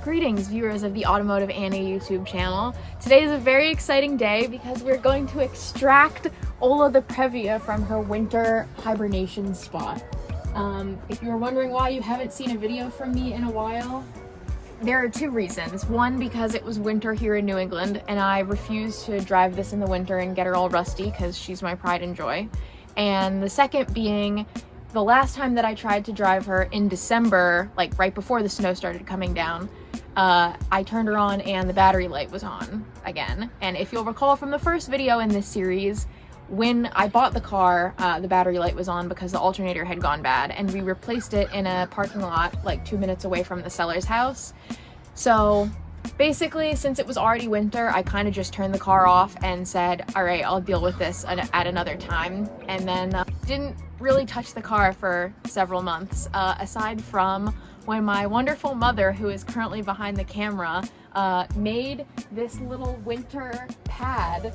Greetings, viewers of the Automotive Annie YouTube channel. Today is a very exciting day because we're going to extract Ola the Previa from her winter hibernation spot. If you're wondering why you haven't seen a video from me in a while, there are two reasons. One, because it was winter here in New England and I refused to drive this in the winter and get her all rusty because she's my pride and joy. And the second being, the last time that I tried to drive her in December, like right before the snow started coming down, I turned her on and the battery light was on again. And if you'll recall from the first video in this series, when I bought the car, the battery light was on because the alternator had gone bad, and we replaced it in a parking lot like 2 minutes away from the seller's house. So basically, since it was already winter, I kind of just turned the car off and said, all right, I'll deal with this at another time. And then didn't really touch the car for several months, aside from when my wonderful mother, who is currently behind the camera, made this little winter pad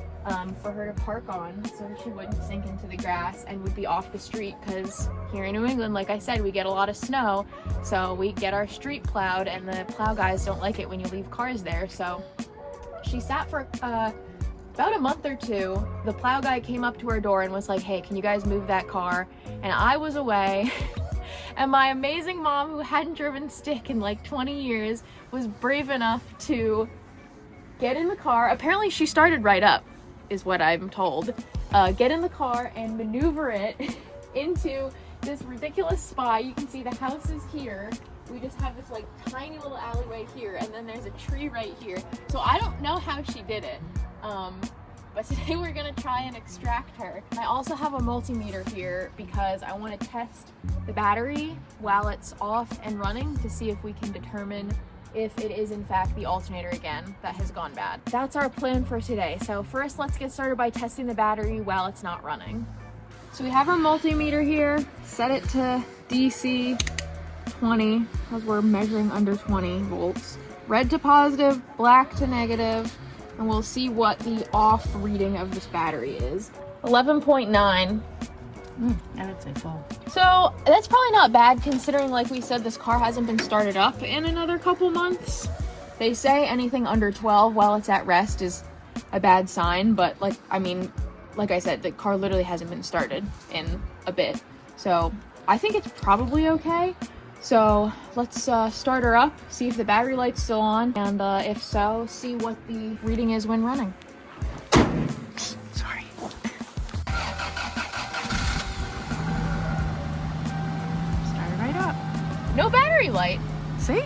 for her to park on so she wouldn't sink into the grass and would be off the street, because here in New England, like I said, we get a lot of snow, so we get our street plowed and the plow guys don't like it when you leave cars there. So she sat for about a month or two. The plow guy came up to her door and was like, hey, can you guys move that car? And I was away. And my amazing mom, who hadn't driven stick in like 20 years, was brave enough to get in the car. Apparently she started right up, is what I'm told. Get in the car and maneuver it into this ridiculous spot. You can see the house is here. We just have this like tiny little alleyway here, and then there's a tree right here. So I don't know how she did it. But today we're gonna try and extract her. I also have a multimeter here because I want to test the battery while it's off and running to see if we can determine if it is in fact the alternator again that has gone bad. That's our plan for today. So first, let's get started by testing the battery while it's not running. So we have our multimeter here, set it to DC 20 because we're measuring under 20 volts. Red to positive, black to negative. And we'll see what the off reading of this battery is. 11.9. I would say full. So that's probably not bad considering, like we said, this car hasn't been started up in another couple months. They say anything under 12 while it's at rest is a bad sign, but like I said, the car literally hasn't been started in a bit. So I think it's probably okay. So let's start her up, see if the battery light's still on, and if so, see what the reading is when running. Sorry. Started right up. No battery light. See?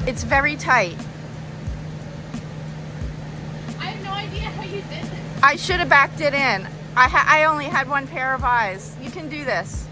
It's very tight. I have no idea how you did this. I should have backed it in. I only had one pair of eyes. You can do this.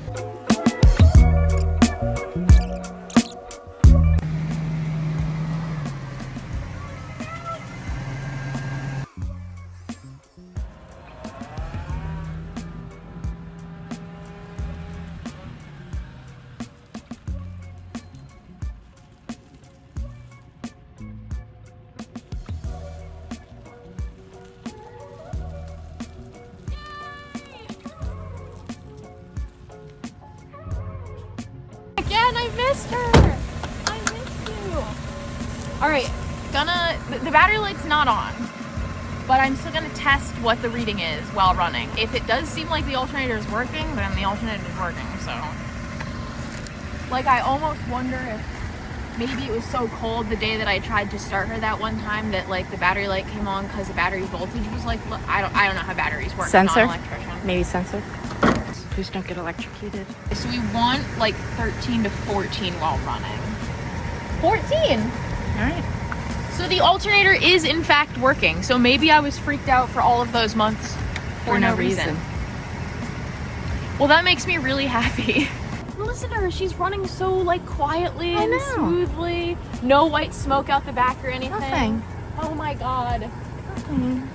I missed her. I missed you. All right, the battery light's not on, but I'm still gonna test what the reading is while running. If it does seem like the alternator is working, then the alternator is working. So, like, I almost wonder if maybe it was so cold the day that I tried to start her that one time that like the battery light came on because the battery voltage was like, I don't know how batteries work. Sensor? I'm not an electrician. Maybe sensor. Please don't get electrocuted. So we want like 13 to 14 while running. 14? All right. So the alternator is in fact working. So maybe I was freaked out for all of those months for no reason. Well, that makes me really happy. Listen to her, she's running so like quietly and smoothly. No white smoke out the back or anything. Nothing. Oh my god. Nothing.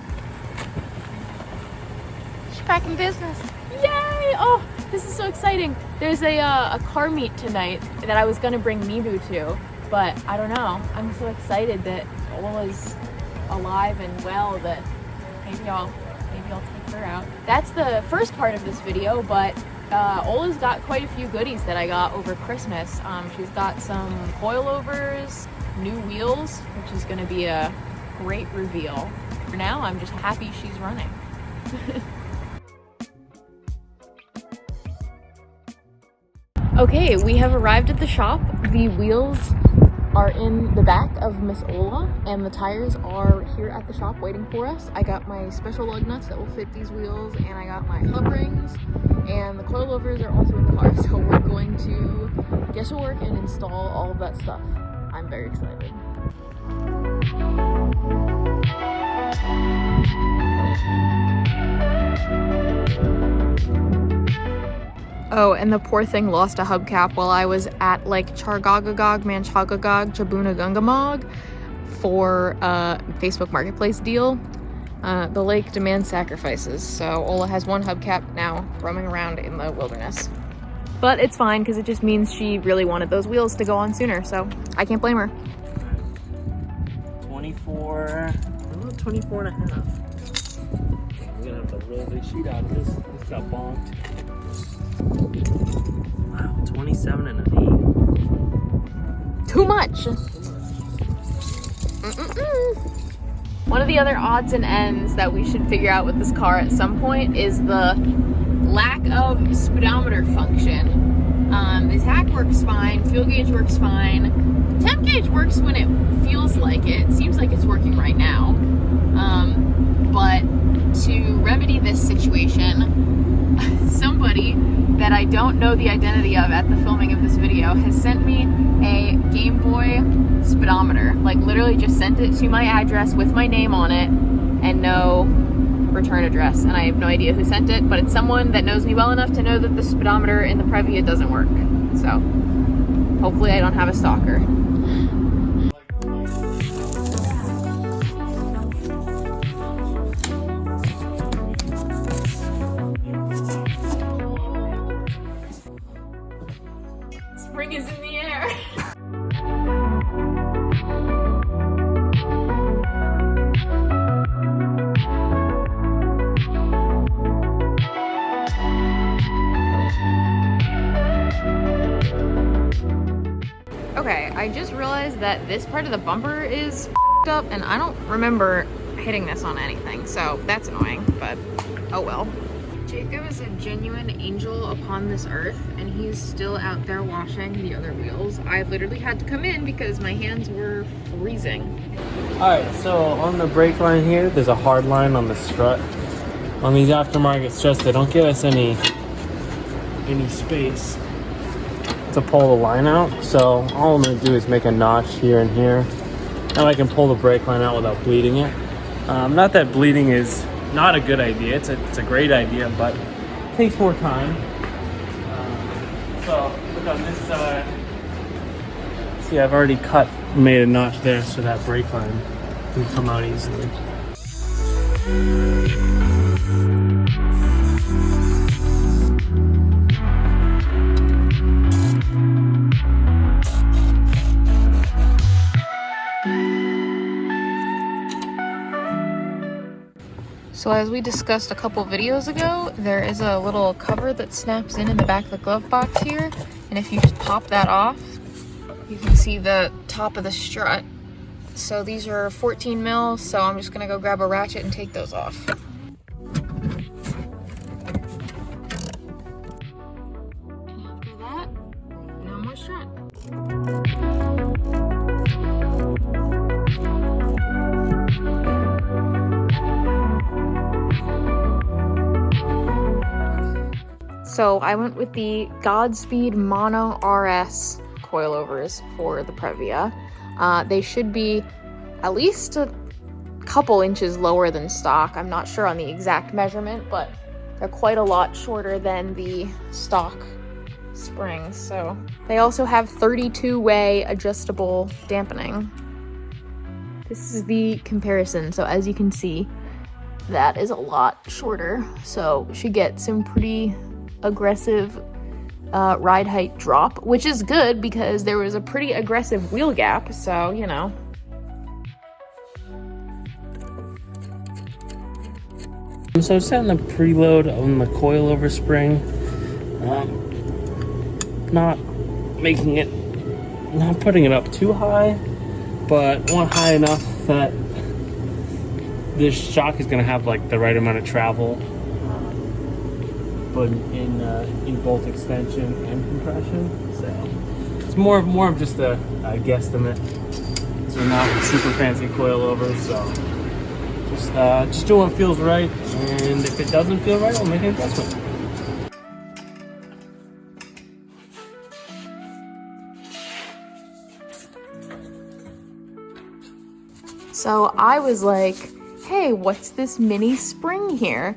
back in business. Yay! Oh, this is so exciting. There's a car meet tonight that I was gonna bring Mibu to, but I don't know. I'm so excited that Ola's alive and well that maybe I'll take her out. That's the first part of this video, but Ola's got quite a few goodies that I got over Christmas. She's got some coilovers, new wheels, which is gonna be a great reveal. For now, I'm just happy she's running. Okay, we have arrived at the shop. The wheels are in the back of Miss Ola, and the tires are here at the shop waiting for us. I got my special lug nuts that will fit these wheels, and I got my hub rings, and the coilovers are also in the car, so we're going to get to work and install all of that stuff. I'm very excited. Oh, and the poor thing lost a hubcap while I was at like Chargagagog, Manchagagog, Chabunagungamog for a Facebook Marketplace deal. The lake demands sacrifices, so Ola has one hubcap now roaming around in the wilderness. But it's fine because it just means she really wanted those wheels to go on sooner, so I can't blame her. 24, well, 24 and a half. I'm gonna have to roll the sheet out of this. This got bonked. Wow, 27 and an 8. Too much. One of the other odds and ends that we should figure out with this car at some point is the lack of speedometer function. The tach works fine, fuel gauge works fine, temp gauge works when it feels like it. It seems like it's working right now. But to remedy this situation, somebody that I don't know the identity of at the filming of this video has sent me a Game Boy speedometer. Like literally just sent it to my address with my name on it and no return address. And I have no idea who sent it, but it's someone that knows me well enough to know that the speedometer in the Previa doesn't work. So hopefully I don't have a stalker. Spring is in the air. Okay, I just realized that this part of the bumper is f***ed up and I don't remember hitting this on anything, so that's annoying, but oh well. Jacob is a genuine angel upon this earth, and he's still out there washing the other wheels. I literally had to come in because my hands were freezing. Alright, so on the brake line here, there's a hard line on the strut. On these aftermarket struts, they don't give us any space to pull the line out. So all I'm going to do is make a notch here and here. Now I can pull the brake line out without bleeding it. Not that bleeding is not a good idea, it's a great idea, but it takes more time. So look on this side. See, I've already made a notch there so that brake line can come out easily. So as we discussed a couple videos ago, there is a little cover that snaps in the back of the glove box here. And if you just pop that off, you can see the top of the strut. So these are 14 mil, so I'm just gonna go grab a ratchet and take those off. And after that, no more strut. So I went with the Godspeed Mono RS coilovers for the Previa. They should be at least a couple inches lower than stock. I'm not sure on the exact measurement, but they're quite a lot shorter than the stock springs. So they also have 32-way adjustable dampening. This is the comparison. So as you can see, that is a lot shorter, so she gets some pretty aggressive ride height drop, which is good because there was a pretty aggressive wheel gap, so you know. So setting the preload on the coilover spring, not putting it up too high, but not high enough that this shock is going to have like the right amount of travel, but in both extension and compression. So it's more of just a guesstimate. So not super fancy coilovers. So just do what feels right, and if it doesn't feel right, I'll make an adjustment. So I was like, hey, what's this mini spring here?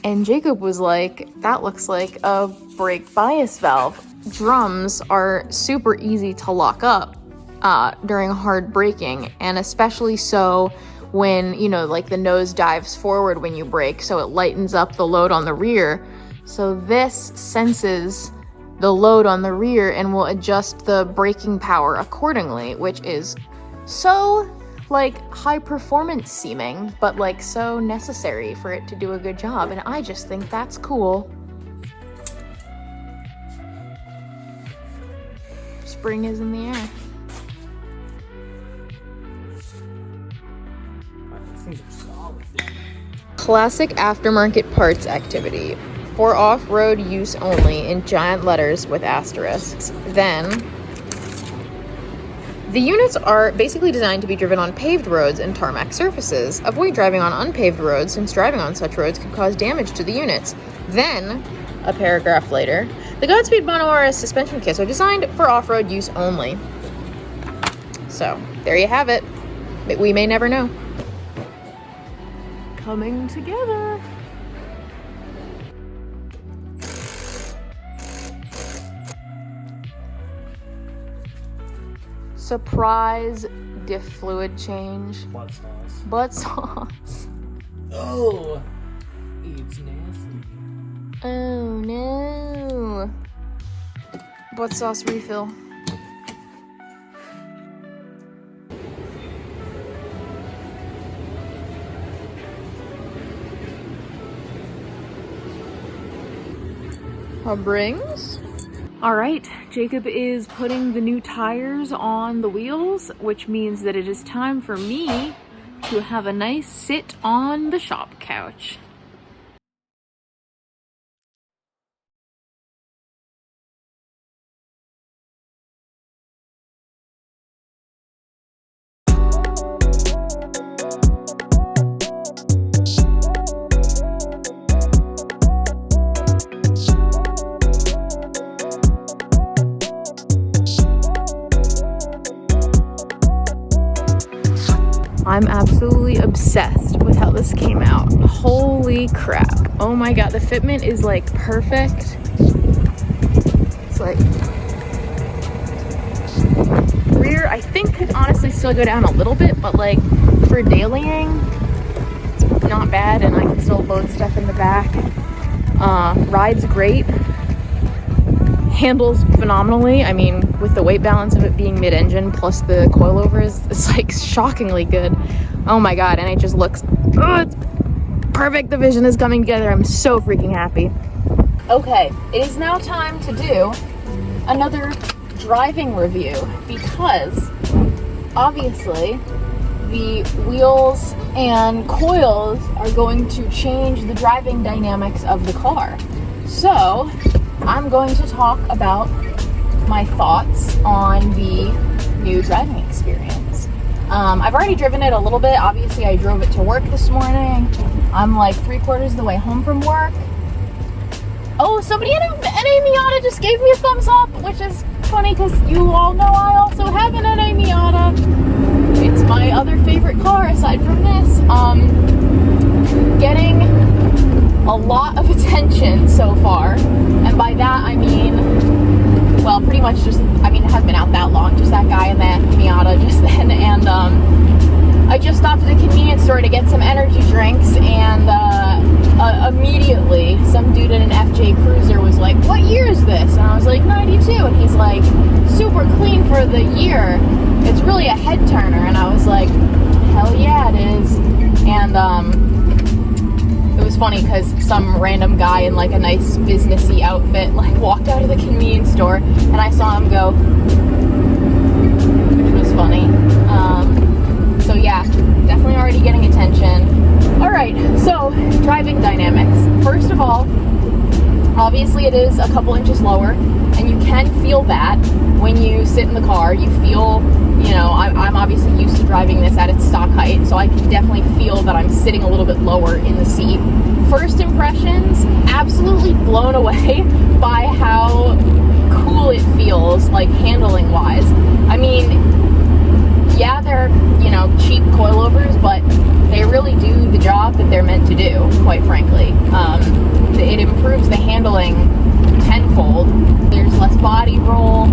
And Jacob was like, that looks like a brake bias valve. Drums are super easy to lock up during hard braking, and especially so when, you know, like the nose dives forward when you brake, so it lightens up the load on the rear. So this senses the load on the rear and will adjust the braking power accordingly, which is so like high performance seeming, but like so necessary for it to do a good job. And I just think that's cool. Spring is in the air. Classic aftermarket parts activity. For off-road use only in giant letters with asterisks. Then, the units are basically designed to be driven on paved roads and tarmac surfaces. Avoid driving on unpaved roads, since driving on such roads could cause damage to the units. Then, a paragraph later, the Godspeed Mono RS suspension kits are designed for off-road use only. So, there you have it. But we may never know. Coming together. Surprise diff fluid change. Butt sauce. Butt sauce. Oh, it's nasty. Oh no. Butt sauce refill. Our brings. All right, Jacob is putting the new tires on the wheels, which means that it is time for me to have a nice sit on the shop couch. I'm absolutely obsessed with how this came out. Holy crap. Oh my god, the fitment is like perfect. It's like rear, I think, could honestly still go down a little bit, but like for dailying, it's not bad, and I can still load stuff in the back. Rides great. Handles phenomenally. I mean, with the weight balance of it being mid-engine plus the coilovers, it's like shockingly good. Oh my god, and it just looks, oh, it's perfect. The vision is coming together. I'm so freaking happy. Okay, it is now time to do another driving review, because obviously the wheels and coils are going to change the driving dynamics of the car. So I'm going to talk about my thoughts on the new driving experience. I've already driven it a little bit. Obviously, I drove it to work this morning. I'm like 3/4 of the way home from work. Oh, somebody in a Miata just gave me a thumbs up, which is funny because you all know I also have an NA Miata. It's my other favorite car aside from this. Getting a lot of attention so far, and by that I mean, well, pretty much just, I mean, it hasn't been out that long, just that guy in that Miata just then, and I just stopped at a convenience store to get some energy drinks, and immediately some dude in an FJ Cruiser was like, "What year is this?" And I was like, "92." And he's like, "Super clean for the year. It's really a head turner." And I was like, "Hell yeah, it is." And it was funny because some random guy in like a nice businessy outfit like walked out of the convenience store, and I saw him go, which was funny. So yeah, definitely already getting attention. All right, so driving dynamics. First of all, obviously it is a couple inches lower, and you can feel that when you sit in the car. You feel, I'm obviously used to driving this at its stock height, so I can definitely feel that I'm sitting a little bit lower in the seat. First impressions, absolutely blown away by how cool it feels, like handling wise. I mean, yeah, they're, cheap coilovers, but they really do the job that they're meant to do, quite frankly. It improves the handling tenfold. There's less body roll.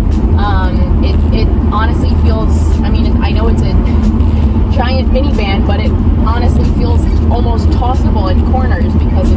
It honestly feels, I know it's a giant minivan, but it honestly feels almost tossable in corners because